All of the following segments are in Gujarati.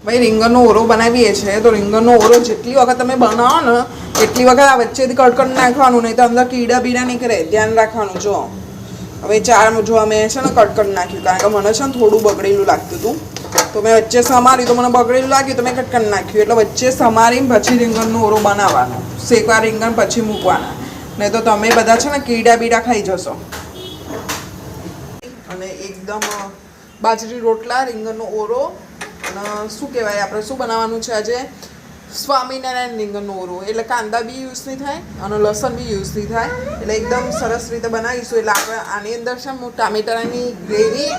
ભાઈ રીંગણનો ઓરો બનાવીએ છીએ તો રીંગણનો ઓરો જેટલી વખત તમે બનાવો ને એટલી વખત આ વચ્ચેથી કડકડ નાખવાનું, નહીં તો અંદર કીડા બીડા નીકળે, ધ્યાન રાખવાનું. જો હવે જો અમે છે ને કડકડ નાખ્યું, કારણ કે મને છે ને થોડું બગડેલું લાગતું હતું, તો મેં વચ્ચે સમાર્યું તો મને બગડેલું લાગ્યું તો મેં કટકડ નાખ્યું. એટલે વચ્ચે સમારીને પછી રીંગણનો ઓરો બનાવવાનો, શેકવા રીંગણ પછી મૂકવાના, નહીં તો તમે બધા છે ને કીડા બીડા ખાઈ જશો. અને એકદમ બાજરી રોટલા, રીંગણનો ઓરો, અને શું કહેવાય, આપણે શું બનાવવાનું છે આજે, સ્વામિનારાયણ રીંગણનો ઓરો. એટલે કાંદા બી યુઝ નહીં થાય અને લસણ બી યુઝ નહીં થાય, એટલે એકદમ સરસ રીતે બનાવીશું. એટલે આપણે આની અંદર છે ટામેટાની ગ્રેવી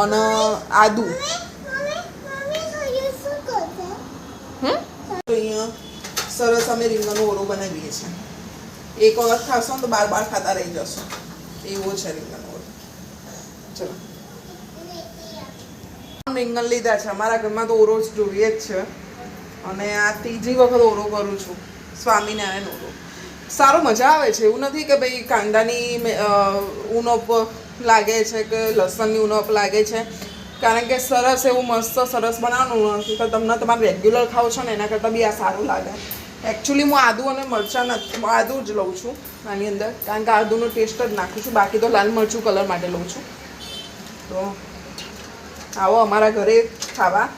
અને આદુ. અહીંયા સરસ અમે રીંગણનો ઓરો બનાવીએ છીએ. એક વખત ખાશો ને તો બાર ખાતા રહી જશો, એવો છે રીંગણનો ઓરો. ચલો, રીંગણ લીધા છે, અમારા ઘરમાં તો ઓરો જોઈએ જ છે, અને આ ત્રીજી વખત ઓરો કરું છું, સ્વામિનારાયણ ઓરો. સારો મજા આવે છે, એવું નથી કે ભાઈ કાંદાની ઉણપ લાગે છે કે લસણની ઉણપ લાગે છે, કારણ કે સરસ એવું મસ્ત સરસ બનાવવાનું તો તમને તમારે રેગ્યુલર ખાવ છો ને એના કરતાં બી આ સારું લાગે. એકચ્યુઅલી હું આદુ અને મરચાં નથી, આદુ જ લઉં છું આની અંદર, કારણ કે આદુનો ટેસ્ટ જ નાખું છું, બાકી તો લાલ મરચું કલર માટે લઉં છું. તો આવો અમારા ઘરે ખાવા,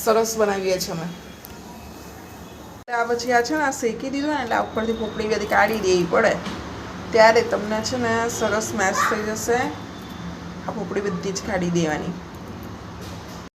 સરસ બનાવીએ છીએ અમે. આ પછી આ છે ને આ શેકી દીધું ને એટલે આ ઉપરથી પોપડી બધી કાઢી દેવી પડે, ત્યારે તમને છે ને સરસ મેશ થઈ જશે. આ પોપડી બધી જ કાઢી દેવાની.